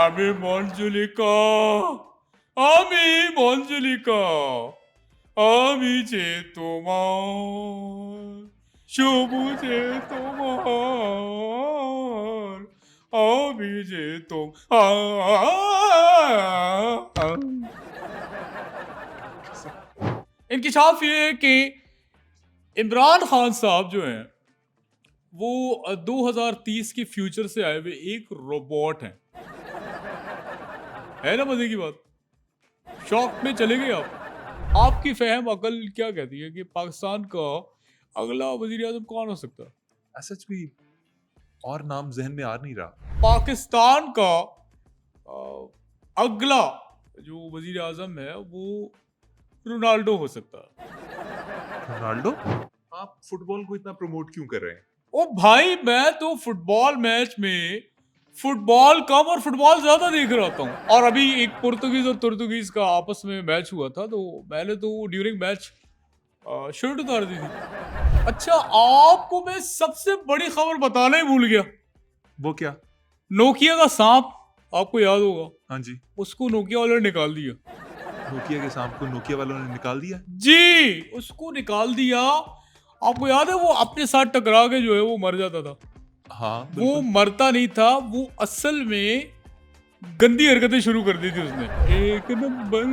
আমি মঞ্জুলিকা, আমি মঞ্জুলিকা, আমি যে তোমার সবুজে তোমার, আমি যে इंकशाफ ये है कि इमरान खान साहब जो हैं वो 2030 के फ्यूचर से आए हुए एक रोबोट हैं। है ना मजे की बात? शॉक में चले गए आप। आपकी फहम अकल क्या कहती है कि पाकिस्तान का अगला वजीर आजम कौन हो सकता है? सच भी और नाम जहन में आ नहीं रहा। पाकिस्तान का अगला जो वजीर आजम है वो रोनाल्डो हो सकता है। रोनाल्डो? आप फुटबॉल को इतना प्रमोट क्यों कर रहे हैं? ओ भाई, मैं तो फुटबॉल मैच में फुटबॉल कम और फुटबॉल ज्यादा देख रहा था हूँ। और अभी एक पुर्तगीज और तुर्तगीज का आपस में मैच हुआ था, तो मैंने तो ड्यूरिंग मैच शर्ट उतार दी थी। अच्छा, आपको मैं सबसे बड़ी खबर बताना ही भूल गया। वो क्या? नोकिया का सांप, आपको याद होगा, हाँ जी। उसको नोकिया वालों ने निकाल दिया। नोकिया के सांप को नोकिया वालों ने निकाल दिया? जी, उसको निकाल दिया। आपको याद है वो अपने साथ टकरा के जो है वो मर जाता था। हाँ, वो बिल्कुल। मरता नहीं था, वो असल में गंदी हरकतें शुरू कर दी थी उसने। एक नंबर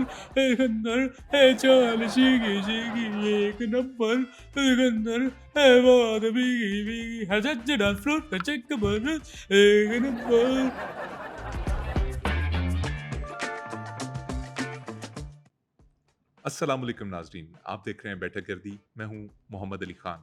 एक अंदर है चाल शीगी शीगी, एक नंबर एक अंदर है बात भीगी भीगी, है जज डांस फ्लोर पे चेक बर, एक नंबर। अस्सलाम वालेकुम नाजरीन, आप देख रहे हैं बैठक गर्दी। मैं हूं मोहम्मद अली खान।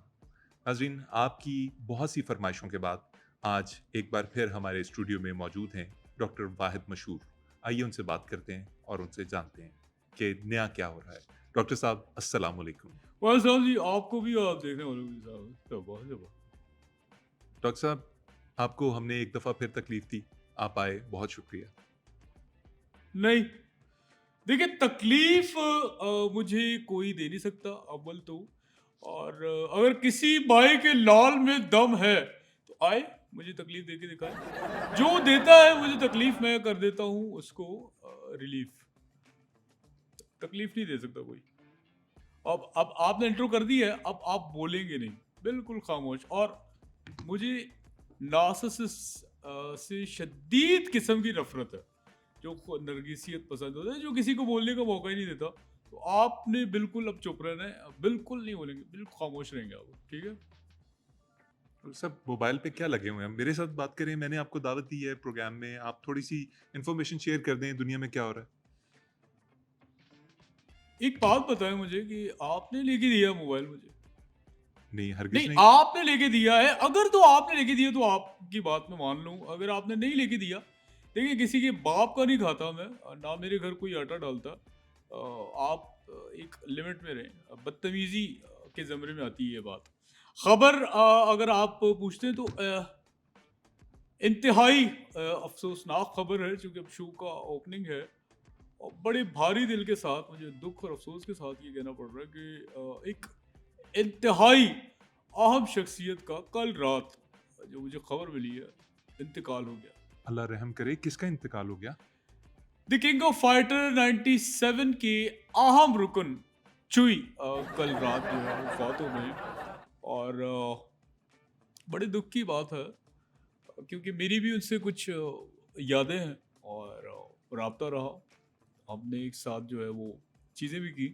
नाजरीन, आपकी बहुत सी फरमाइशों के बाद आज एक बार फिर हमारे स्टूडियो में मौजूद हैं डॉक्टर वाहिद मशहूर। आइए उनसे बात करते हैं और उनसे जानते हैं कि नया क्या हो रहा है। डॉक्टर साहब, अस्सलाम वालेकुम। वाह साहब जी, आपको भी आप देखने वालों भी साहब, शाबाश शाबाश। डॉक्टर साहब, आपको हमने एक दफ़ा फिर तकलीफ दी, आप आए, बहुत शुक्रिया। नहीं, देखिए तकलीफ मुझे कोई दे नहीं सकता अव्वल तो। और अगर किसी भाई के लाल में दम है तो आए, मुझे तकलीफ दे के दिखाए। जो देता है मुझे तकलीफ, मैं कर देता हूँ उसको रिलीफ। तकलीफ नहीं दे सकता कोई। अब आपने इंट्रो कर दी है, अब आप बोलेंगे नहीं, बिल्कुल खामोश। और मुझे नार्सिसिस्ट से शदीद किस्म की नफरत है, जो नरगिसियत पसंद होता है, जो किसी को बोलने का मौका ही नहीं देता। तो आपने बिल्कुल अब चुप रहना है, अब बिल्कुल नहीं बोलेंगे, बिल्कुल खामोश रहेंगे आप, ठीक है? डॉक्टर साहब, मोबाइल पे क्या लगे हुए हैं? मेरे साथ बात करें, मैंने आपको दावत दी है प्रोग्राम में, आप थोड़ी सी इन्फॉर्मेशन शेयर कर दें दुनिया में क्या हो रहा है। एक बात बताएं मुझे कि आपने लेके दिया मोबाइल मुझे? नहीं, हरगिज नहीं, नहीं। आपने लेके दिया है। अगर तो आपने लेके दिया तो आपकी बात में मान लूं। अगर आपने नहीं लेके दिया, देखिए किसी के बाप का नहीं खाता मैं, ना मेरे घर कोई आटा डालता। आप एक लिमिट में रहें। बदतमीजी के ज़मरे में आती है ये बात। खबर अगर आप पूछते हैं तो इंतहाई अफसोसनाक खबर है, चूंकि अब शो का ओपनिंग है। और बड़े भारी दिल के साथ मुझे दुख और अफसोस के साथ ये कहना पड़ रहा है कि एक इंतहाई अहम शख्सियत का कल रात जो मुझे खबर मिली है, इंतकाल हो गया। अल्लाह रहम करे, किसका इंतकाल हो गया? द किंग ऑफ फाइटर 97 के अहम रुकन चुई कल रात जो है वो फौत हो गए। और बड़े दुख की बात है, क्योंकि मेरी भी उनसे कुछ यादें हैं और राब्ता रहा। हमने एक साथ जो है वो चीज़ें भी की।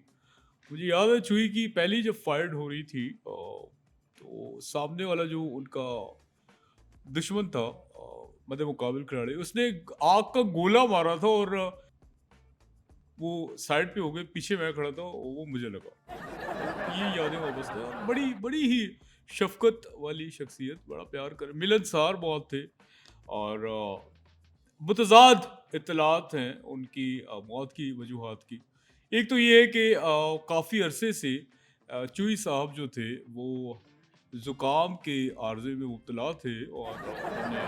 मुझे याद है चुई की पहली जब फाइट हो रही थी, तो सामने वाला जो उनका दुश्मन था, मदे मुकाबिल खिलाड़ी, उसने एक आग का गोला मारा था और वो साइड पे हो गए, पीछे मैं खड़ा था, वो मुझे लगा। तो ये यादें वापस थे। और बड़ी बड़ी ही शफकत वाली शख्सियत, बड़ा प्यार कर, मिलनसार बहुत थे। और मुतज़ाद इत्तलात हैं उनकी मौत की वजूहात की। एक तो ये है कि काफ़ी अरसे से चुई साहब जो थे वो ज़ुकाम के आर्ज़े में मुब्तला थे, और उन्होंने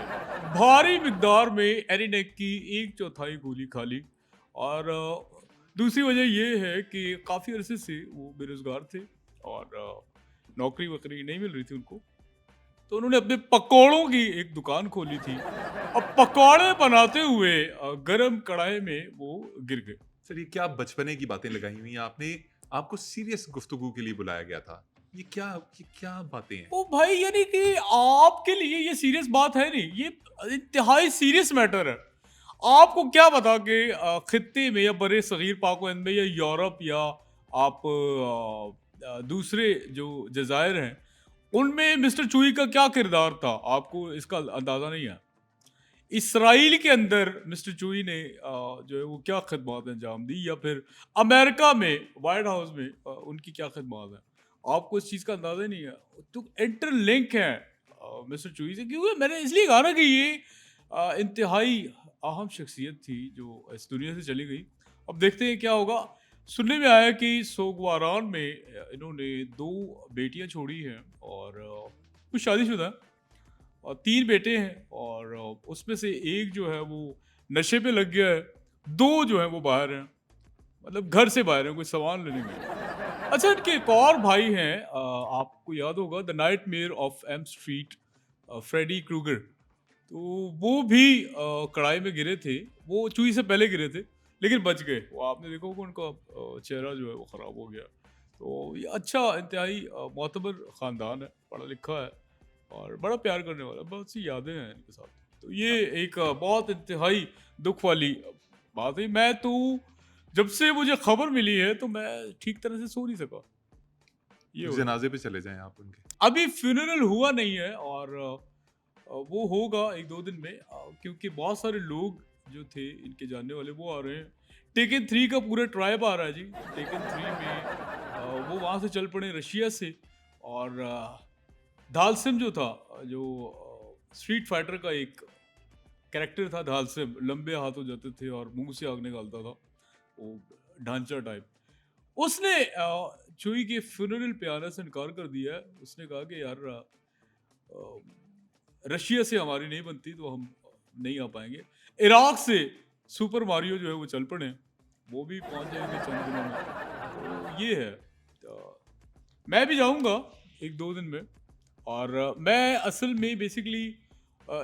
भारी मिक़दार में एरिनेक की 1/4 गोली खा ली। और दूसरी वजह ये है कि काफ़ी अरसे से वो बेरोज़गार थे और नौकरी-वोकरी नहीं मिल रही थी उनको। तो उन्होंने अपने पकौड़ों की एक दुकान खोली थी। अब पकौड़े बनाते हुए गरम कढ़ाई में वो गिर गए। सर ये क्या बचपने की बातें लगाई हुई हैं आपने, आपको सीरियस गुफ्तगू के लिए बुलाया गया था। ये क्या बातें हैं? ओ भाई, यानी कि आपके लिए ये सीरियस बात है नहीं, ये इंतहाई सीरियस मैटर है। आपको क्या पता कि खित्ते में या बड़े सगीर पाक व हिंद में या यूरोप या आप दूसरे जो जज़ायर हैं, उनमें मिस्टर चूई का क्या किरदार था? आपको इसका अंदाज़ा नहीं है। इसराइल के अंदर मिस्टर चूई ने जो है वो क्या खिदमत अंजाम दी, या फिर अमेरिका में व्हाइट हाउस में उनकी क्या खिदमत है, आपको इस चीज़ का अंदाज़ा ही नहीं है। तो इंटरलिंक है मिस्टर चूई से, क्योंकि मैंने इसलिए कहा ना कि ये इंतहाई अहम शख्सियत थी जो इस दुनिया से चली गई। अब देखते हैं क्या होगा। सुनने में आया कि सोगवारान में इन्होंने 2 बेटियां छोड़ी हैं, और कुछ शादीशुदा हैं, और 3 बेटे हैं, और उसमें से एक जो है वो नशे पे लग गया है, 2 जो हैं वो बाहर हैं, मतलब घर से बाहर हैं, कोई सामान लेने गए। अच्छा, इनके एक और भाई हैं, आपको याद होगा the nightmare of Elm Street, Freddy Krueger. तो वो भी कढ़ाई में गिरे थे, वो चूई से पहले गिरे थे, लेकिन बच गए। वो आपने देखा होगा उनका चेहरा जो है वो ख़राब हो गया। तो ये अच्छा इंतहाई मोतबर ख़ानदान है, पढ़ा लिखा है, और बड़ा प्यार करने वाला, बहुत सी यादें हैं इनके साथ। तो ये एक बहुत इंतहाई दुख वाली बात है। मैं तो जब से मुझे खबर मिली है तो मैं ठीक तरह से सो नहीं सका। ये हो रहा है। जनाजे पे चले जाएं आप उनके। अभी फ्यूनरल हुआ नहीं है, और वो होगा 1-2 दिन में, क्योंकि बहुत सारे लोग जो थे इनके जानने वाले वो आ रहे हैं। टेकन 3 का पूरा ट्राइब आ रहा है जी। टेकन 3 में वो वहाँ से चल पड़े रशिया से, और धालसिम जो था, जो स्ट्रीट फाइटर का एक कैरेक्टर था धालसिम, लंबे हाथ हो जाते थे और मुंह से आग निकालता था, वो ढांचा टाइप। उसने चुई के फ्यूनरल पे आने से इनकार कर दिया है। उसने कहा कि यार अ, रशिया से हमारी नहीं बनती तो हम नहीं आ पाएंगे। इराक से सुपर मारियो जो है वो चल पड़े हैं, वो भी पहुंच जाएंगे चंद दिनों में। तो ये है, तो मैं भी जाऊंगा 1-2 दिन में। और मैं असल में बेसिकली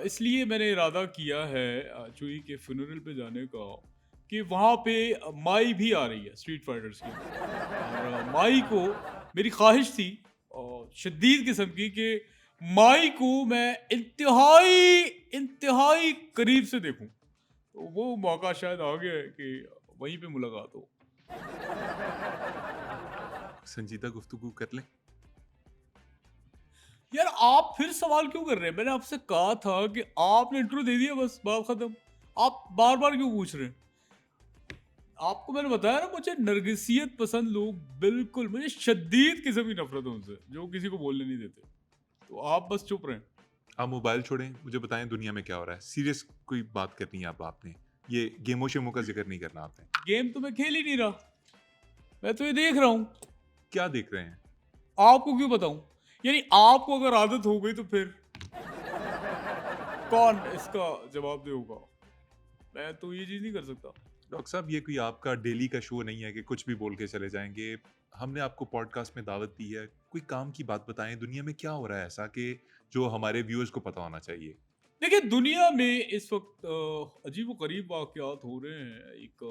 इसलिए मैंने इरादा किया है चुई के फ्यूनरल पे जाने का, कि वहाँ पे माई भी आ रही है स्ट्रीट फाइटर्स की, और माई को मेरी ख्वाहिश थी शदीद किस्म की कि माई को मैं इंतहाई इंतहाई करीब से देखूं। तो वो मौका शायद आ गया है कि वहीं पे मुलाकात हो। संजीदा गुफ्तगू कर लें। यार, आप फिर सवाल क्यों कर रहे हैं? मैंने आपसे कहा था कि आपने इंट्रो दे दिया, बस बात खत्म। आप बार बार क्यों पूछ रहे हैं? आपको मैंने बताया ना, मुझे नरगिसियत पसंद लोग बिल्कुल, मुझे शदीद किस्म की नफरत है उनसे, जो किसी को बोलने नहीं देते। तो आप बस चुप रहें। आप मोबाइल छोड़ें, मुझे बताएं दुनिया में क्या हो रहा है। सीरियस कोई बात करनी है अब आपने, ये गेमो शेमो का जिक्र नहीं करना आपने। गेम तो मैं खेल ही नहीं रहा, मैं तो ये देख रहा हूँ। क्या देख रहे हैं? आपको क्यों बताऊं? यानी आपको अगर आदत हो गई तो फिर कौन इसका जवाब देगा? मैं तो ये चीज नहीं कर सकता। डॉक्टर साहब ये कोई आपका डेली का शो नहीं है कि कुछ भी बोल के चले जाएंगे। हमने आपको पॉडकास्ट में दावत दी है, कोई काम की बात बताएं। दुनिया में क्या हो रहा है ऐसा कि जो हमारे व्यूअर्स को पता होना चाहिए। देखिए, दुनिया में इस वक्त अजीब व गरीब वाकयात हो रहे हैं। एक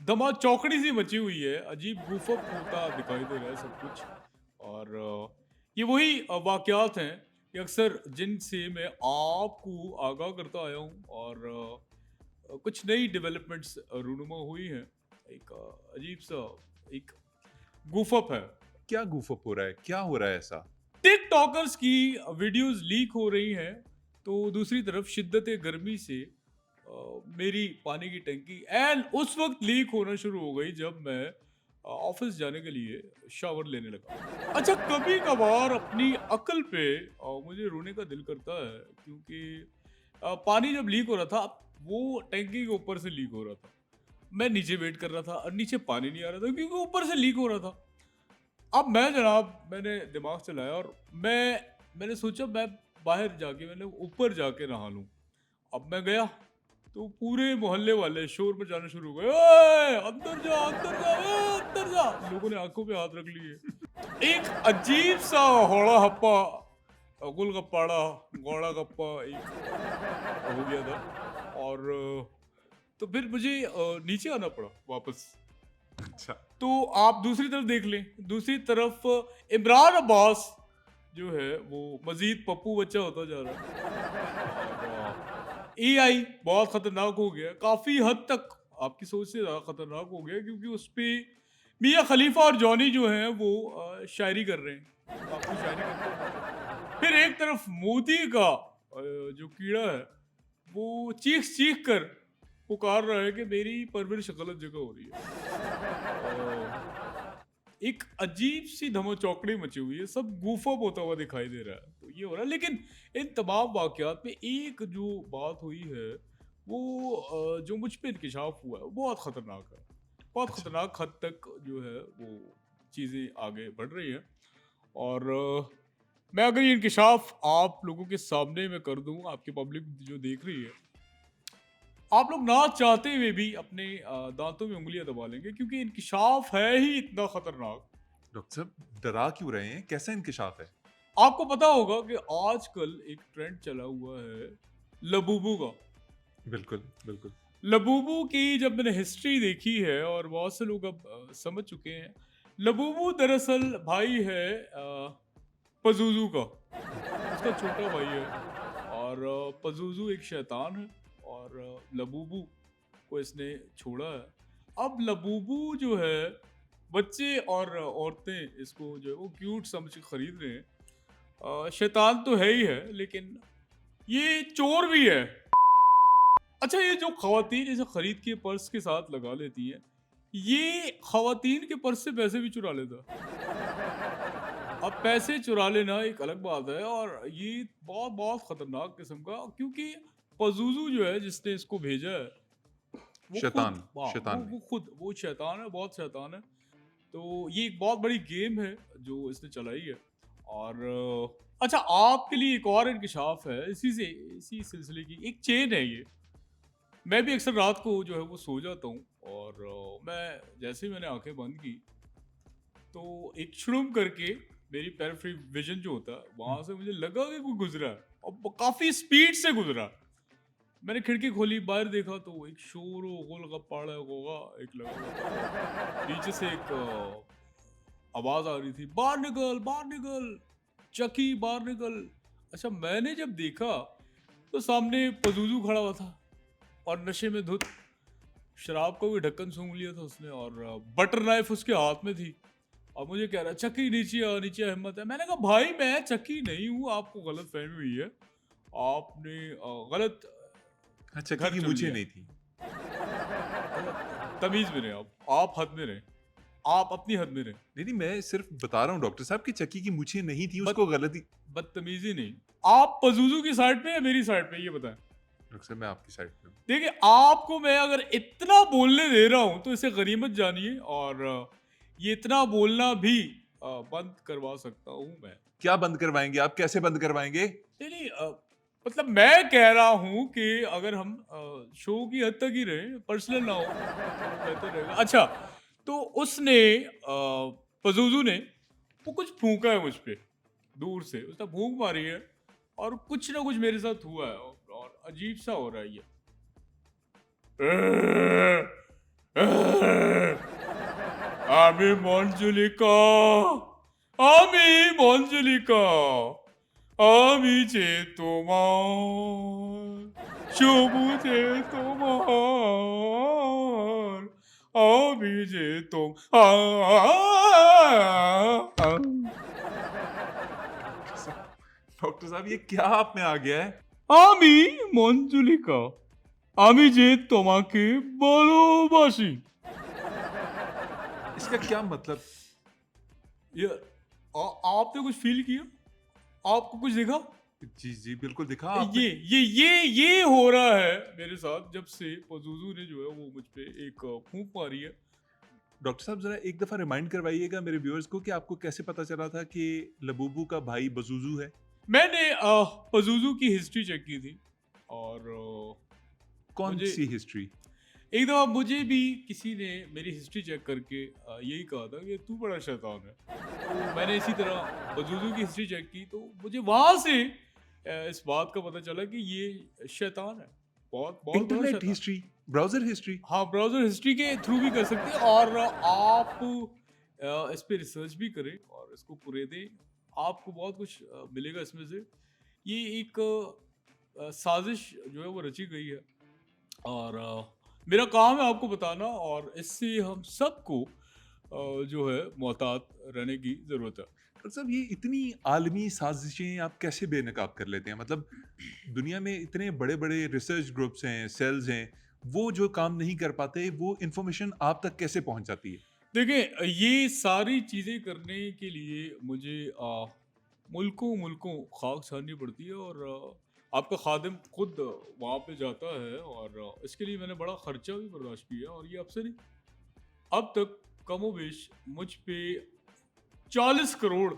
दमा चौकड़ी सी मची हुई है, अजीब गुफक होता दिखाई दे रहा है सब कुछ। और ये वही वाकयात हैं कि अक्सर जिनसे मैं आपको आगाह करता आया हूँ, और कुछ नई डेवलपमेंट्स रूनुमा हुई हैं। एक अजीब सा एक गुफअप है। क्या गूफअप हो रहा है, क्या हो रहा है ऐसा? टिकटॉकर्स की वीडियोस लीक हो रही हैं, तो दूसरी तरफ शिद्दत गर्मी से मेरी पानी की टंकी एंड उस वक्त लीक होना शुरू हो गई जब मैं ऑफिस जाने के लिए शावर लेने लगा। अच्छा, कभी कभार अपनी अक्ल पे मुझे रोने का दिल करता है, क्योंकि पानी जब लीक हो रहा था, वो टंकी के ऊपर से लीक हो रहा था। मैं नीचे वेट कर रहा था और नीचे पानी नहीं आ रहा था, क्योंकि ऊपर से लीक हो रहा था। अब मैं जनाब, मैंने दिमाग चलाया और मैंने सोचा मैं बाहर जाके, मैंने ऊपर जाके नहा लूं। अब मैं गया तो पूरे मोहल्ले वाले शोर मचाना शुरू हो गए, "ओए, अंदर जा, अंदर जा, ओए, अंदर जा।" लोगों ने आंखों पे हाथ रख लिए। एक अजीब सा हौड़ा हप्पा गोलगप्पाड़ा गौड़ा गप्पा एक हो गया था। और तो फिर मुझे नीचे आना पड़ा वापस। अच्छा। तो आप दूसरी तरफ देख लें, दूसरी तरफ इमरान अब्बास जो है वो मजीद पप्पू बच्चा होता जा रहा है। और एआई बहुत खतरनाक हो गया, काफी हद तक आपकी सोच से ज्यादा खतरनाक हो गया, क्योंकि उस पे मियाँ खलीफा और जॉनी जो हैं वो शायरी कर रहे हैं, काफी शायरी करते हुए नजर आ रहे हैं। फिर एक तरफ मोदी का जो कीड़ा है वो चीख चीख कर पुकार रहा है कि मेरी परवरिश गलत जगह हो रही है। एक अजीब सी धमाचौकड़ी मची हुई है, सब गूफअप होता हुआ दिखाई दे रहा है, तो ये हो रहा है। लेकिन इन तमाम वाकयात में एक जो बात हुई है वो जो मुझ पे इंकशाफ हुआ है वो बहुत खतरनाक है। बहुत अच्छा। खतरनाक हद तक जो है वो चीज़ें आगे बढ़ रही हैं। और मैं अगर ये इंकशाफ आप लोगों के सामने में कर दूं, आपकी पब्लिक जो देख रही है, आप लोग ना चाहते हुए भी अपने दांतों में उंगलियां दबा लेंगे, क्योंकि इंकशाफ है ही इतना खतरनाक। डॉक्टर साहब डरा क्यों रहे हैं? कैसा इंकशाफ है? आपको पता होगा कि आजकल एक ट्रेंड चला हुआ है लबूबू का। बिल्कुल, बिल्कुल। लबूबू की जब मैंने हिस्ट्री देखी है और बहुत से लोग अब समझ चुके हैं, लबूबू दरअसल भाई है पजूजू का, उसका छोटा भाई है। और पजूजू एक शैतान है और लबूबू को इसने छोड़ा है। अब लबूबू जो है, बच्चे और औरतें इसको जो है वो क्यूट समझ के खरीद रहे हैं। शैतान तो है ही है, लेकिन ये चोर भी है। अच्छा, ये जो खवातीन इसे खरीद के पर्स के साथ लगा लेती हैं, ये खवातीन के पर्स से पैसे भी चुरा लेता। अब पैसे चुरा लेना एक अलग बात है, और ये बहुत बहुत खतरनाक किस्म का, क्योंकि पजूजू जो है जिसने इसको भेजा है वो खुद, शैतान, हाँ शैतान ने। वो खुद वो शैतान है, बहुत शैतान है। तो ये एक बहुत बड़ी गेम है जो इसने चलाई है। और अच्छा, आपके लिए एक और इंकशाफ है इसी सिलसिले की, एक चेन है ये। मैं भी अक्सर रात को जो है वो सो जाता हूँ, और मैं जैसे ही मैंने आंखें बंद की तो एक शुरुम करके मेरी पेरिफेरल विजन जो होता है हुँ। वहां से मुझे लगा कि कोई गुजरा है, और काफी स्पीड से गुजरा। मैंने खिड़की खोली, बाहर देखा तो एक शोर गोलगप्पाड़ा गोगा एक लगा हुआ था, और नीचे से एक आवाज आ रही थी, बाहर निकल, चकी बाहर निकल। अच्छा, मैंने जब देखा तो सामने पजूजू खड़ा हुआ था, और नशे में धुत शराब का भी ढक्कन सूंघ लिया था उसने, और बटर नाइफ उसके हाथ में थी। और मुझे कह रहा है, चक्की नीचे आ, नीचे आ, हिम्मत है। मैंने कहा भाई मैं चक्की नहीं हूँ, आपको गलत फहमी हुई है, आपने गलत हाँ, चक्की घर की चुन मूंछें लिया। नहीं थी। तमीज में रहे आप हद में रहे, आप अपनी हद में रहे। नहीं, नहीं, मैं सिर्फ बता रहा हूँ डॉक्टर साहब कि चक्की की मूंछें नहीं थी, बद उसको गलती। बदतमीजी नहीं। आप पजूजू की साइड पे या मेरी साइड पे, ये बताएं। डॉक्टर साहब मैं आपकी साइड पे हूँ। देखिए, आपको मैं अगर इतना बोलने दे रहा हूं तो इसे गनीमत जानिए, और ये इतना बोलना भी बंद करवा सकता हूं मैं। क्या बंद करवाएँगे आप? कैसे बंद करवाएँगे? नहीं नहीं, मतलब मैं कह रहा हूं कि अगर हम शो की हद तक ही रहे, पर्सनल ना हो तो बेहतर रहेगा। अच्छा, तो उसने पजूजू ने वो कुछ फूंका है मुझ पे, दूर से उसने फूंक मारी है, और कुछ ना कुछ मेरे साथ हुआ है, और अजीब सा हो रहा है ये। আমি মঞ্জুলিকা, আমি মঞ্জুলিকা, আমি যে তোমার, সবুজে তোমার, আমি যে डॉक्टर साहब ये क्या आप में आ गया है? আমি মঞ্জুলিকা, আমি যে তোমাকে ভালোবাসি। इसका क्या मतलब? ये आपने कुछ फील किया? आपको कुछ दिखा? जी, जी, बिल्कुल दिखा ये आपने। ये हो रहा है मेरे साथ जब से पज़ुज़ू ने जो है वो मुझ पे एक फूंक मारी है। डॉक्टर साहब ज़रा एक दफ़ा रिमाइंड करवाइएगा मेरे व्यूअर्स को कि आपको कैसे पता चला था कि लबूबू का भाई बज़ुज़ू है? मैंने पज़ुज़ू की हिस्ट्री चेक की थी, और मुझे कौन-सी हिस्ट्री? एक दफ़ा मुझे भी किसी ने मेरी हिस्ट्री चेक करके यही कहा था कि तू बड़ा शैतान है। तो मैंने इसी तरह वजूदों की हिस्ट्री चेक की तो मुझे वहाँ से इस बात का पता चला कि ये शैतान है। बहुत बहुत बड़ा इंटरनेट शैतान। History, browser history. हाँ, ब्राउज़र हिस्ट्री के थ्रू भी कर सकते हैं और आप इस पे रिसर्च भी करें और इसको पूरे दें। आपको बहुत कुछ मिलेगा इसमें से। ये एक साज़िश जो है वो रची गई है और मेरा काम है आपको बताना और इससे हम सबको जो है मोहतात रहने की ज़रूरत है। डॉक्टर साहब, ये इतनी आलमी साज़िशें आप कैसे बेनकाब कर लेते हैं? मतलब दुनिया में इतने बड़े-बड़े रिसर्च ग्रुप्स हैं, सेल्स हैं, वो जो काम नहीं कर पाते, वो इन्फॉर्मेशन आप तक कैसे पहुँच जाती है? देखिए ये सारी चीज़ें करने के लिए मुझे मुल्कों-मुल्कों खाक छाननी पड़ती है और आपका ख़ादिम खुद वहाँ पे जाता है और इसके लिए मैंने बड़ा ख़र्चा भी बर्दाश्त किया और ये अब से नहीं, अब तक कमोबेश मुझ पे 40 करोड़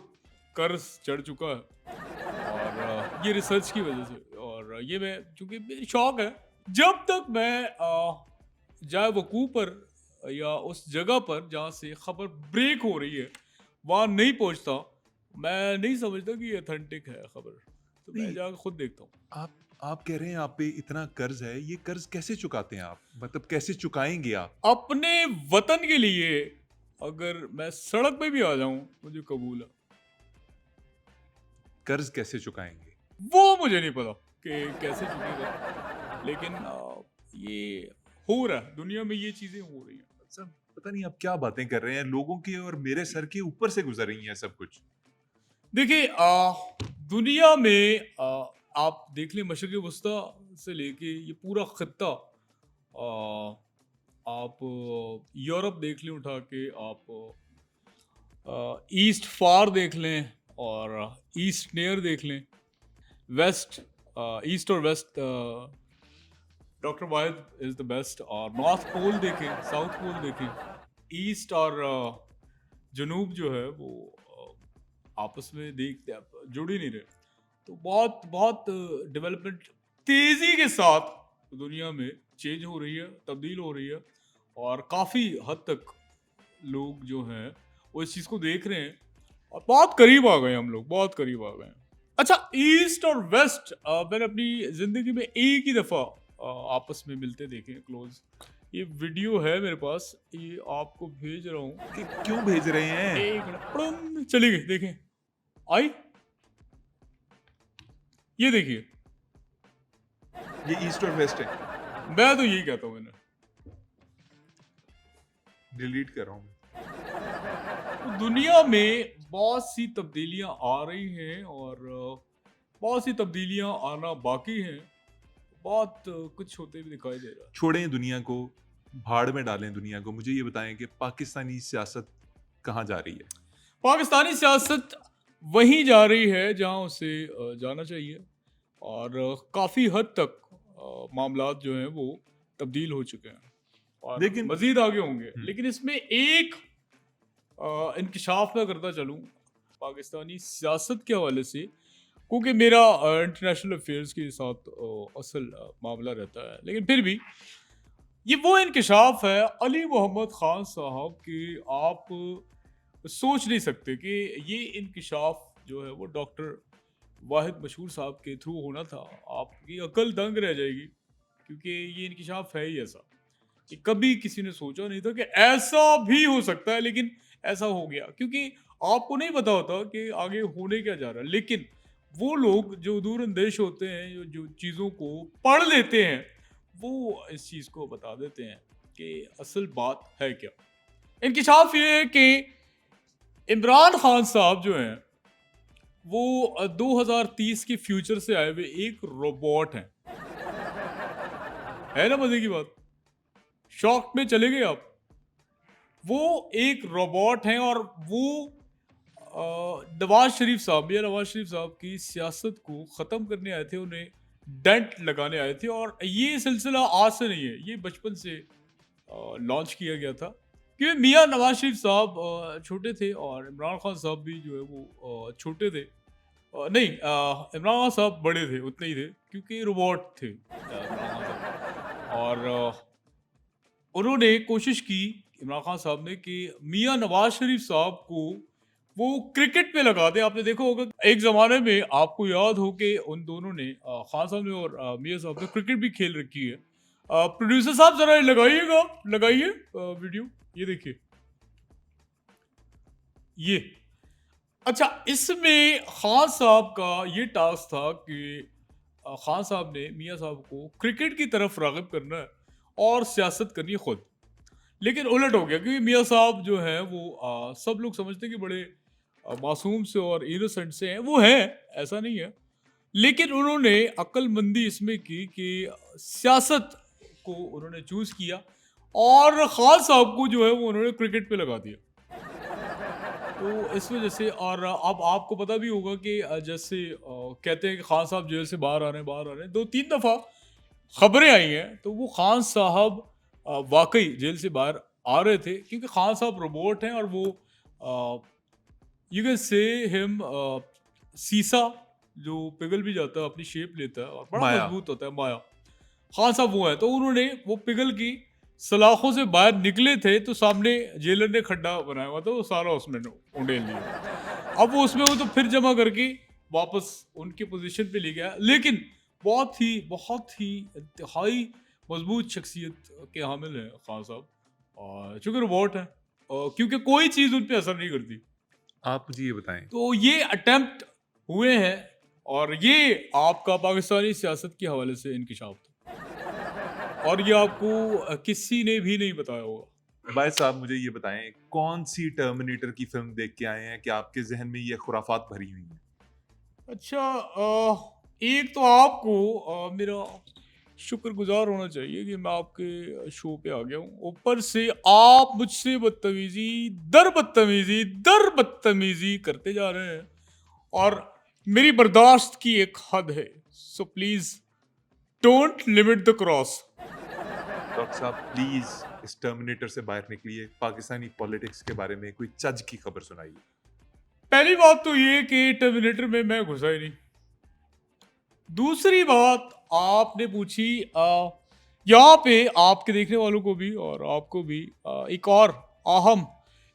कर्ज़ चढ़ चुका है और ये रिसर्च की वज़ह से और ये मैं चूँकि मेरी शौक है, जब तक मैं जाए वक़ूफ़ पर या उस जगह पर जहाँ से खबर ब्रेक हो रही है, वहाँ नहीं पहुँचता, मैं नहीं समझता कि ये ऑथेंटिक है खबर। तो मैं नहीं, जाके खुद देखता हूँ। आप आप कह रहे हैं आप पे इतना कर्ज़ है, ये कर्ज़ कैसे चुकाते हैं आप? मतलब कैसे चुकाएँगे आप? अपने वतन के लिए अगर मैं सड़क पे भी आ जाऊँ, मुझे कबूल है। कर्ज़ कैसे चुकाएँगे? वो मुझे नहीं पता कि कैसे चुकेगा, लेकिन ये हो रहा है, दुनिया में ये चीज़ें हो रही हैं। सब पता नहीं आप क्या बातें कर रहे हैं, लोगों के और मेरे सर के ऊपर से गुज़र रही है सब कुछ। देखिए दुनिया में आप देख लें मशरिक़ वस्ता से लेके ये पूरा ख़ित्ता आप यूरोप देख लें उठा के आप ईस्ट फार देख लें और ईस्ट नियर देख लें वेस्ट ईस्ट और west doctor Wahid is the best और नॉर्थ पोल देखें साउथ पोल देखें ईस्ट और जनूब जो है वो आपस में देखते आप जुड़ ही नहीं रहे तो बहुत बहुत डेवलपमेंट तेज़ी के साथ दुनिया में चेंज हो रही है तब्दील हो रही है और काफ़ी हद तक लोग जो हैं वो इस चीज़ को देख रहे हैं और बहुत करीब आ गए हम लोग बहुत करीब आ गए हैं अच्छा ईस्ट और वेस्ट मैंने अपनी ज़िंदगी में एक ही दफ़ा आपस में मिलते देखे क्लोज ये वीडियो है मेरे पास ये आपको भेज रहा हूँ कि क्यों भेज रहे हैं? एक मिनट पड़ंग, चली गई देखें आई ये देखिए ये ईस्ट और वेस्ट है। मैं तो यही कहता हूँ मैंने डिलीट कर रहा हूँ। तो दुनिया में बहुत सी तब्दीलियां आ रही हैं और बहुत सी तब्दीलियां आना बाकी हैं बहुत कुछ होते भी दिखाई दे रहा है छोड़ें दुनिया को, भाड़ में डालें दुनिया को। मुझे ये बताएँ कि पाकिस्तानी सियासत कहाँ जा रही है? पाकिस्तानी सियासत वहीं जा रही है जहां उसे जाना चाहिए और काफ़ी हद तक मामलात जो हैं वो तब्दील हो चुके हैं और लेकिन मज़ीद आगे होंगे हुँ। लेकिन इसमें एक इंकशाफ मैं करता चलूँ पाकिस्तानी सियासत के हवाले से क्योंकि मेरा इंटरनेशनल अफेयर्स के साथ असल मामला रहता है लेकिन फिर भी ये वो इंकशाफ है अली मोहम्मद ख़ान साहब कि आप सोच नहीं सकते कि ये इंकशाफ जो है वो डॉक्टर वाहिद मशहूर साहब के थ्रू होना था आपकी अकल दंग रह जाएगी क्योंकि ये इंकशाफ है ही ऐसा कि कभी किसी ने सोचा नहीं था कि ऐसा भी हो सकता है लेकिन ऐसा हो गया क्योंकि आपको नहीं पता होता कि आगे होने क्या जा रहा है लेकिन वो लोग जो दूर अंदेश होते हैं जो चीज़ों को पढ़ लेते हैं वो इस चीज़ को बता देते हैं कि असल बात है क्या इंकशाफ ये है कि इमरान खान साहब जो हैं वो 2030 के फ्यूचर से आए हुए एक रोबोट हैं है ना मजे की बात शॉक में चले गए आप वो एक रोबोट हैं और वो नवाज शरीफ साहब या नवाज शरीफ साहब की सियासत को ख़त्म करने आए थे उन्हें डेंट लगाने आए थे और ये सिलसिला आज से नहीं है ये बचपन से लॉन्च किया गया था क्योंकि मियाँ नवाज शरीफ साहब छोटे थे और इमरान खान साहब भी जो है वो छोटे थे नहीं इमरान खान साहब बड़े थे उतने ही थे क्योंकि रोबोट थे इमरान खान साहब और उन्होंने कोशिश की इमरान खान साहब ने कि मियाँ नवाज शरीफ साहब को वो क्रिकेट पे लगा दें। आपने देखा होगा एक ज़माने में आपको याद हो कि उन दोनों ने खान साहब ने और मियाँ साहब ने क्रिकेट भी खेल रखी है। प्रोड्यूसर साहब ज़रा लगाइएगा, लगाइए वीडियो, ये देखिए, ये। अच्छा, इसमें खान साहब का ये टास्क था कि खान साहब ने मियाँ साहब को क्रिकेट की तरफ राग़िब करना है और सियासत करनी है खुद। लेकिन उलट हो गया क्योंकि मियाँ साहब जो हैं वो सब लोग समझते हैं कि बड़े मासूम से और इनोसेंट से हैं, वो हैं, ऐसा नहीं है। लेकिन उन्होंने अक्लमंदी इसमें की कि सियासत को उन्होंने चूज़ किया और खान साहब को जो है वो उन्होंने क्रिकेट पे लगा दिया। तो इस वजह से और अब आपको पता भी होगा कि जैसे कहते हैं कि खान साहब जेल से बाहर आ रहे हैं, बाहर आ रहे हैं, 2-3 दफ़ा खबरें आई हैं, तो वो खान साहब वाक़ई जेल से बाहर आ रहे थे क्योंकि खान साहब रोबोट हैं और वो यू कैन से हिम शीशा जो पिघल भी जाता है, अपनी शेप लेता है और बड़ा माया। मज़बूत होता है, माया। खान साहब वो हैं, तो उन्होंने वो पिघल की सलाखों से बाहर निकले थे, तो सामने जेलर ने खड्डा बनाया हुआ था, वो सारा उसमें उंडेल लिया। अब वो उसमें वो तो फिर जमा करके वापस उनकी पोजीशन पे ले गया। लेकिन बहुत ही इंतहाई मजबूत शख्सियत के हामिल हैं खान साहब और चूँकि रोबोट हैं क्योंकि कोई चीज़ उन पे असर नहीं करती। आप मुझे ये बताएं। तो ये अटेम्प्ट हुए हैं और ये आपका पाकिस्तानी सियासत के हवाले से इंकिशाफ था। और ये आपको किसी ने भी नहीं बताया होगा। भाई साहब मुझे ये बताएं, कौन सी टर्मिनेटर की फिल्म देख के आए हैं कि आपके जहन में ये खुराफात भरी हुई हैं? अच्छा, एक तो आपको मेरा शुक्रगुजार होना चाहिए कि मैं आपके शो पे आ गया हूँ। ऊपर से आप मुझसे दर बदतमीजी करते जा रहे हैं और मेरी बर्दाश्त की एक हद है। So please don't limit the cross. Doctor साहब प्लीज इस टर्मिनेटर से बाहर निकलिए, पाकिस्तानी पॉलिटिक्स के बारे में कोई चज की खबर सुनाइए। पहली बात तो ये कि टर्मिनेटर में मैं घुसा ही नहीं। दूसरी बात आपने पूछी यहाँ पे आपके देखने वालों को भी और आपको भी एक और अहम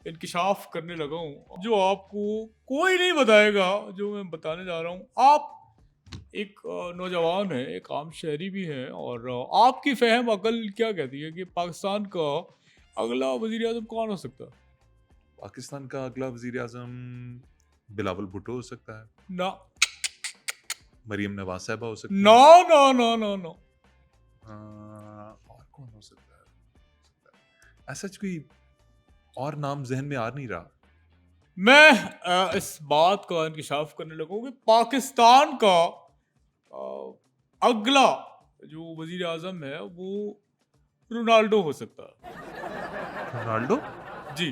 इंकिशाफ करने लगा हूँ जो आपको कोई नहीं बताएगा, जो मैं बताने जा रहा हूँ। आप एक नौजवान है, एक आम शहरी भी हैं और आपकी फ़हम अकल क्या कहती है कि पाकिस्तान का अगला वज़ीर आज़म कौन हो सकता है? पाकिस्तान का अगला वजीर आजम बिलावल भुट्टो हो सकता है, ना, मरियम नवाज साहबा हो सकती नो, हैं। No, no, no, no. और कौन हो सकता है? ऐसा कोई और नाम जहन में आ नहीं रहा। मैं इस बात का इंकिशाफ करने लगा हूँ कि पाकिस्तान का अगला जो वज़ीर आज़म है वो रोनाल्डो हो सकता है। रोनाल्डो? जी,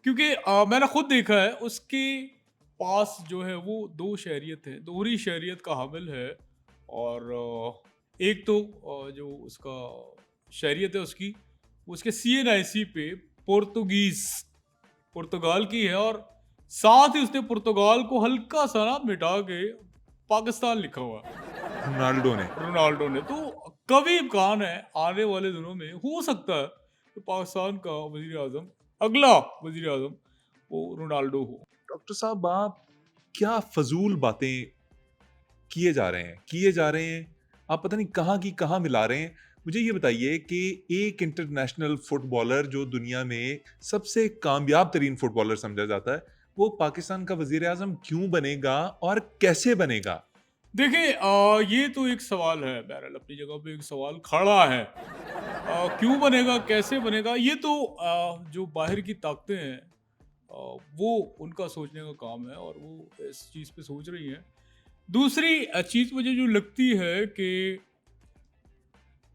क्योंकि मैंने खुद देखा है उसके पास जो है वो 2 शहरियत है, दोहरी शहरियत का हामिल है और एक तो जो उसका शहरियत है उसकी, वो उसके सीएनआईसी पे पुर्तगीज़ पुर्तगाल की है और साथ ही उसने पुर्तगाल को हल्का-सा ना मिटा के पाकिस्तान लिखा हुआ है, रोनाल्डो ने। रोनाल्डो ने। तो कभी इम्कान है आने वाले दिनों में हो सकता है कि पाकिस्तान का वज़ीर आज़म, अगला वज़ीर आज़म वो रोनाल्डो हो। डॉक्टर साहब आप क्या फजूल बातें किए जा रहे हैं, आप पता नहीं कहाँ की कहाँ मिला रहे हैं। मुझे ये बताइए कि एक इंटरनेशनल फुटबॉलर जो दुनिया में सबसे कामयाब तरीन फुटबॉलर समझा जाता है, वो पाकिस्तान का वजीर आजम क्यों बनेगा और कैसे बनेगा? देखिए ये तो एक सवाल है, बहरहाल अपनी जगह पे एक सवाल खड़ा है। क्यों बनेगा, कैसे बनेगा, ये तो जो बाहर की ताकतें हैं वो उनका सोचने का काम है और वो इस चीज़ पे सोच रही हैं। दूसरी चीज़ मुझे जो लगती है कि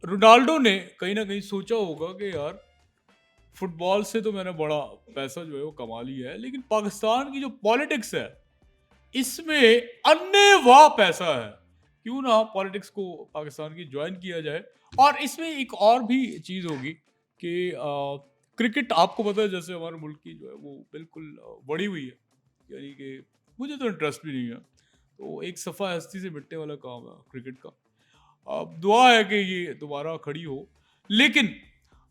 रोनाल्डो ने कहीं न कहीं सोचा होगा कि यार फुटबॉल से तो मैंने बड़ा पैसा जो है वो कमा लिया है, लेकिन पाकिस्तान की जो पॉलिटिक्स है, इसमें अन्नेवाह पैसा है। क्यों ना पॉलिटिक्स को पाकिस्तान की जॉइन किया जाए और इसमें एक और भी चीज़ होगी कि क्रिकेट आपको पता है जैसे हमारे मुल्क की जो है वो बिल्कुल बढ़ी हुई है। यानी कि मुझे तो इंटरेस्ट भी नहीं है। तो एक सफ़ा हस्ती से मिटने वाला काम है क्रिकेट का। अब दुआ है कि ये दोबारा खड़ी हो। लेकिन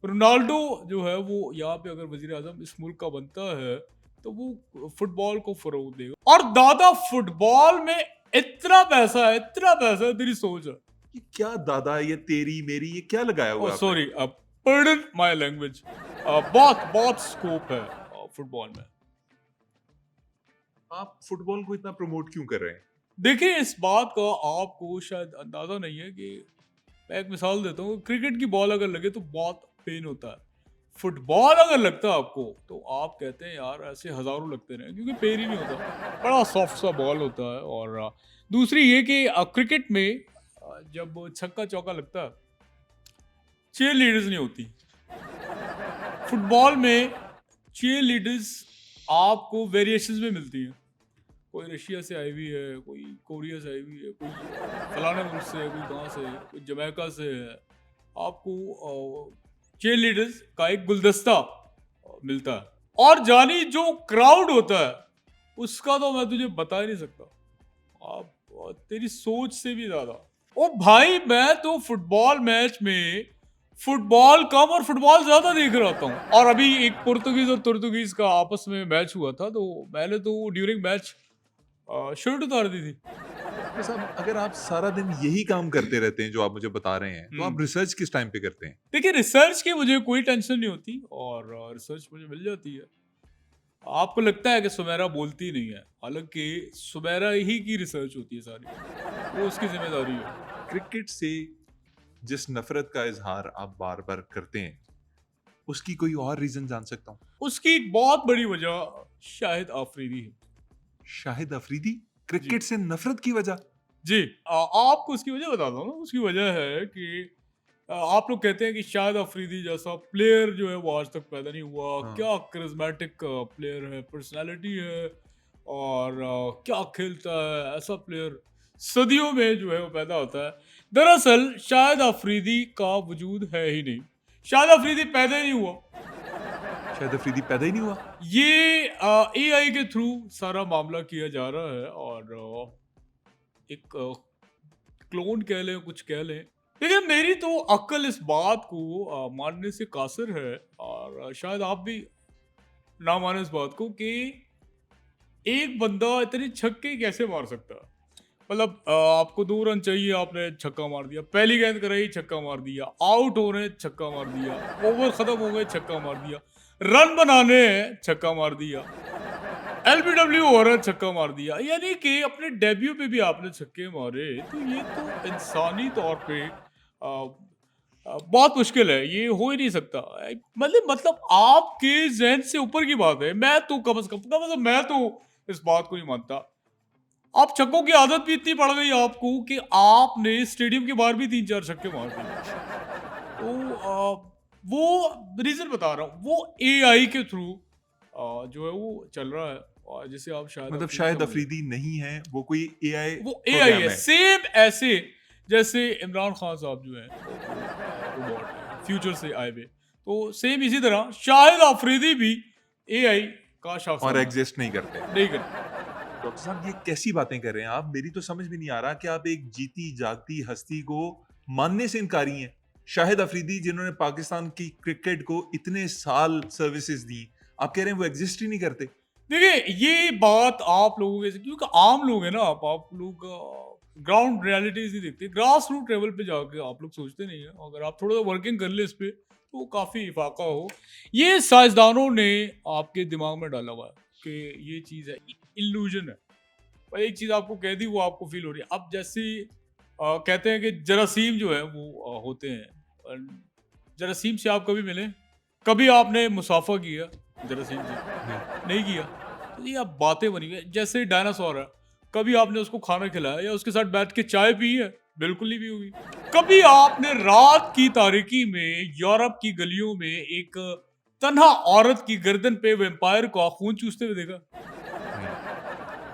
रोनाल्डो जो है वो यहाँ पे अगर वजीर आजम इस मुल्क का बनता है तो वो फुटबॉल को फरोग देगा। और दादा फुटबॉल में इतना पैसा है, तेरी सोच है। ये क्या दादा, ये तेरी मेरी, ये क्या लगाया हुआ ओह है आपने? Sorry, pardon my language. बहुत बहुत स्कोप है फुटबॉल में। आप फुटबॉल को इतना प्रमोट क्यों कर रहे हैं? देखिए, इस बात का आपको शायद अंदाजा नहीं है कि मैं एक मिसाल देता हूँ, क्रिकेट की बॉल अगर लगे तो बहुत पेन होता है। फुटबॉल अगर लगता है आपको तो आप कहते हैं यार ऐसे हजारों लगते रहे, क्योंकि पेन ही नहीं होता, बड़ा सॉफ्ट सा बॉल होता है। और दूसरी ये कि क्रिकेट में जब छक्का चौका लगता है, चीयर लीडर्स नहीं होती। फुटबॉल में चीयर लीडर्स आपको वेरिएशंस में मिलती हैं। कोई रशिया से आई हुई है, कोई कोरिया से आई हुई है, कोई फलाने मुल्क से है, कोई कहाँ से है, कोई जमैका से है। आपको चीयर लीडर्स का एक गुलदस्ता मिलता है। और जानी जो क्राउड होता है उसका तो मैं तुझे बता ही नहीं सकता। आप तेरी सोच से भी ज्यादा। ओ भाई, मैं तो फुटबॉल मैच में फुटबॉल कम और फुटबॉल ज्यादा देख रहा था हूँ। और अभी एक पुर्तगीज और तुर्तगीज का आपस में मैच हुआ था, तो मैंने तो ड्यूरिंग मैच शर्ट उतार दी थी। डॉक्टर साहब, अगर आप सारा दिन यही काम करते रहते हैं जो आप मुझे बता रहे हैं, तो आप रिसर्च किस टाइम पे करते हैं? देखिए, रिसर्च की मुझे कोई टेंशन नहीं होती और रिसर्च मुझे मिल जाती है। आपको लगता है कि सुमेरा बोलती नहीं है, हालांकि सुमेरा ही की रिसर्च होती है सारी, वो उसकी जिम्मेदारी है। क्रिकेट से जिस नफरत का इजहार आप बार बार करते हैं, उसकी कोई और रीजन जान सकता हूँ? उसकी एक बहुत बड़ी वजह शाहिद आफरीदी है। शाहिद अफरीदी? जी क्रिकेट से नफरत की वजह? जी, आपको उसकी वजह बताता हूँ ना। उसकी वजह है कि आप लोग कहते हैं कि शाहिद अफरीदी जैसा प्लेयर जो है वो आज तक पैदा नहीं हुआ। हाँ। क्या करिज्मेटिक प्लेयर है, पर्सनालिटी है, और क्या खेलता है, ऐसा प्लेयर सदियों में जो है वो पैदा होता है। दरअसल शाहिद अफरीदी का वजूद है ही नहीं। शाहिद अफरीदी पैदा ही नहीं हुआ। शाहिद अफरीदी पैदा ही नहीं हुआ? ये एआई के थ्रू सारा मामला किया जा रहा है, और एक क्लोन कह लें, कुछ कह लें। लेकिन मेरी तो अक्ल इस बात को मानने से कासिर है, और शायद आप भी ना माने इस बात को, कि एक बंदा इतने छक्के कैसे मार सकता है। मतलब आपको 2 रन चाहिए, आपने छक्का मार दिया, पहली गेंद कराई छक्का मार दिया, आउट हो रहे हैं छक्का मार दिया, ओवर खत्म हो गए छक्का मार दिया, रन बनाने हैं छक्का मार दिया, एलबीडब्ल्यू हो रहा है छक्का मार दिया। यानी कि अपने डेब्यू पे भी आपने छक्के मारे, तो ये तो इंसानी तौर पे बहुत मुश्किल है, ये हो ही नहीं सकता। मतलब आपके जहन से ऊपर की बात है। मैं तो कम से कम मैं तो इस बात को नहीं मानता। आप छक्कों की आदत भी इतनी पड़ गई आपको कि आपने स्टेडियम के बाहर भी 3-4 छक्के मार दिए। तो वो रीजन बता रहा हूँ, वो एआई के थ्रू जो है वो चल रहा है, और जिसे आप शायद मतलब अफरीदी शाहिद समझ रहे अफरीदी नहीं है, वो कोई एआई हैं। वो एआई प्रोग्राम है, है। सेम ऐसे जैसे इमरान खान साहब जो हैं रोबोट है, फ्यूचर से आए हुए। तो सेम इसी तरह शाहिद अफरीदी भी एआई का और शासन एग्जिस्ट नहीं करते। नहीं करते। डॉक्टर साहब, ये कैसी बातें कर रहे हैं आप? मेरी तो समझ में नहीं आ रहा कि आप एक जीती जागती हस्ती को मानने से इनकारी हैं। शाहिद अफरीदी, जिन्होंने पाकिस्तान की क्रिकेट को इतने साल सर्विसेज दी, आप कह रहे हैं वो एग्जिस्ट ही नहीं करते? देखिए, ये बात आप लोगों के, क्योंकि आम लोग हैं ना, आप लोग ग्राउंड रियलिटीज नहीं देखते, ग्रास रूट लेवल पे जाके आप लोग सोचते नहीं है। अगर आप थोड़ा सा वर्किंग कर ले इस पे, तो काफी इफाका हो। ये साइंसदानों ने आपके दिमाग में डाला हुआ है कि ये चीज है, इल्यूजन है। पर एक चीज आपको कह दी, वो आपको फील हो रही है। अब जैसे कहते हैं कि जरासीम जो है वो होते हैं। जरासीम से आप कभी मिले? कभी आपने मुसाफा किया जरासीम से? नहीं। नहीं किया। तो ये अब बातें बनी हुई है। जैसे डायनासोर है, कभी आपने उसको खाना खिलाया या उसके साथ बैठ के चाय पी है? बिल्कुल नहीं पी होगी। कभी आपने रात की तारीकी में यूरोप की गलियों में एक तन्हा औरत की गर्दन पे वैम्पायर को खून चूसते हुए देखा?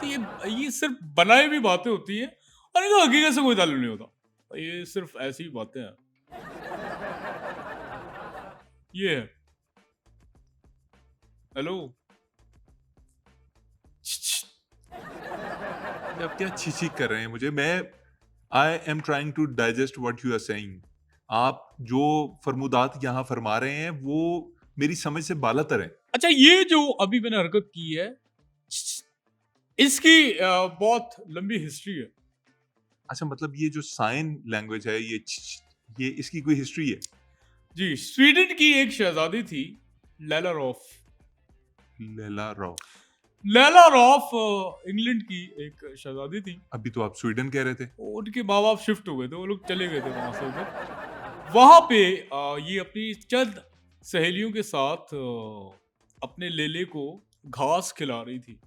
नहीं। तो ये सिर्फ बनाई हुई बातें होती हैं, और इनका हकीकत से कोई ताल्लुक नहीं होता। ये सिर्फ ऐसी ही बातें हैं। ये है। हेलो। आप क्या छी-छी कर रहे हैं मुझे? मैं I am trying to digest what you are saying. आप जो फरमुदात यहाँ फरमा रहे हैं वो मेरी समझ से बालातर हैं। अच्छा, ये जो अभी मैंने हरकत की है, इसकी बहुत लंबी हिस्ट्री है। अच्छा, मतलब ये जो साइन लैंग्वेज है ये इसकी कोई हिस्ट्री है? जी, स्वीडन की एक शहजादी थी, Laila rough. Laila rough. Laila rough England की एक शहजादी थी। अभी तो आप स्वीडन कह रहे थे। उनके माँ बाप शिफ्ट हो गए थे, वो लोग चले गए थे वहां से उधर। वहां पे ये अपनी चंद सहेलियों के साथ अपने लेले को घास खिला रही थी।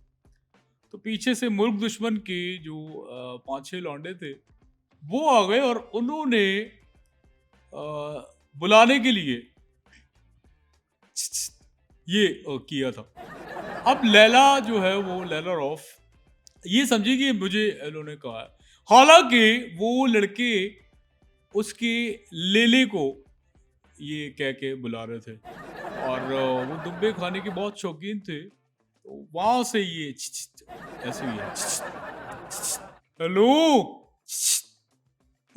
तो पीछे से मुल्क दुश्मन के जो 5-6 लौंडे थे, वो आ गए और उन्होंने बुलाने के लिए ये किया था। अब लैला जो है, वो लैला रॉफ ये समझी कि मुझे इन्होंने कहा है। हालांकि वो लड़के उसके लेले को ये कह के बुला रहे थे और वो दुब्बे खाने के बहुत शौकीन थे, तो वहां से ये ऐसे ही है। हेलो,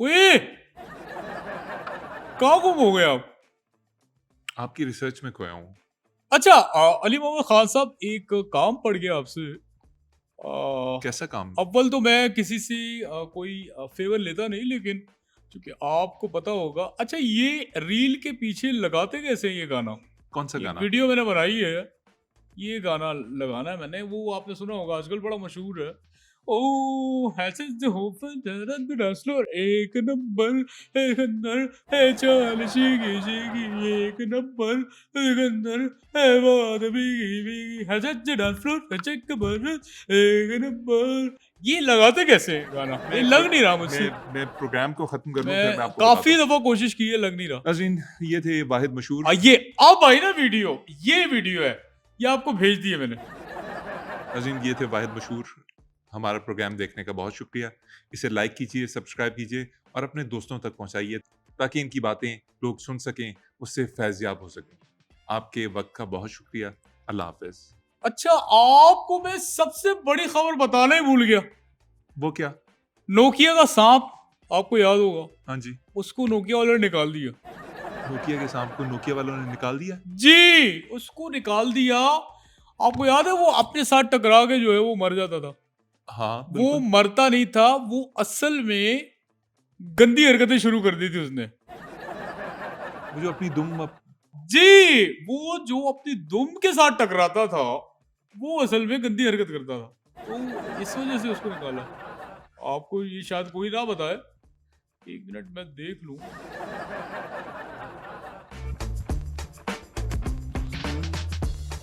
ओए, कहाँ गुम हो गए आप? आपकी रिसर्च में खोया हूँ। अच्छा, अली मोहम्मद खान साहब, एक काम पड़ गया आपसे। कैसा काम? अव्वल तो मैं किसी से कोई फेवर लेता नहीं, लेकिन क्योंकि आपको पता होगा। अच्छा, ये रील के पीछे लगाते कैसे हैं ये गाना? कौन सा ये गाना? वीडियो मैंने बनाई है, ये गाना लगाना है मैंने, वो आपने सुना होगा, आजकल बड़ा मशहूर है। ओ एक नंबर, एक अंदर है चाल शिगी शिगी, एक नंबर, एक अंदर है बात भीगी भीगी, है जज डांस फ्लोर है चेक बर, एक नंबर। ये लगाते कैसे हैं गाना? ये लग नहीं रहा मुझसे। मैं प्रोग्राम को खत्म कर लूं फिर मैं मैं आपको काफी बताता हूँ। दफा कोशिश की है, लग नहीं रहा। नाज़रीन, ये थे वाहिद मशहूर। ये अब आई ना वीडियो, ये वीडियो है, ये आपको भेज दिए मैंने। नाज़रीन, ये थे वाहिद मशहूर। हमारा प्रोग्राम देखने का बहुत शुक्रिया। इसे लाइक कीजिए, सब्सक्राइब कीजिए और अपने दोस्तों तक पहुंचाइए ताकि इनकी बातें लोग सुन सकें, उससे फैज़याब हो सकें। आपके वक्त का बहुत शुक्रिया। अल्लाह हाफ़िज़। अच्छा, आपको मैं सबसे बड़ी खबर बताना ही भूल गया। वो क्या? नोकिया का सांप, आपको याद होगा, हाँ जी। उसको नोकिया वालों ने निकाल दिया। नोकिया के सांप को नोकिया वालों ने निकाल दिया? जी, उसको निकाल दिया। आपको याद है, वो अपने साथ टकरा के जो है वो मर जाता था। हाँ, वो बिल्कुल। मरता नहीं था, वो असल में गंदी हरकतें शुरू कर दी थी उसने। वो जो अपनी दुम जी, वो जो अपनी दुम के साथ टकराता था, वो असल में गंदी हरकत करता था। तो इस वजह से उसको निकाला। आपको ये शायद कोई ना बताए। 1 मिनट मैं देख लूं।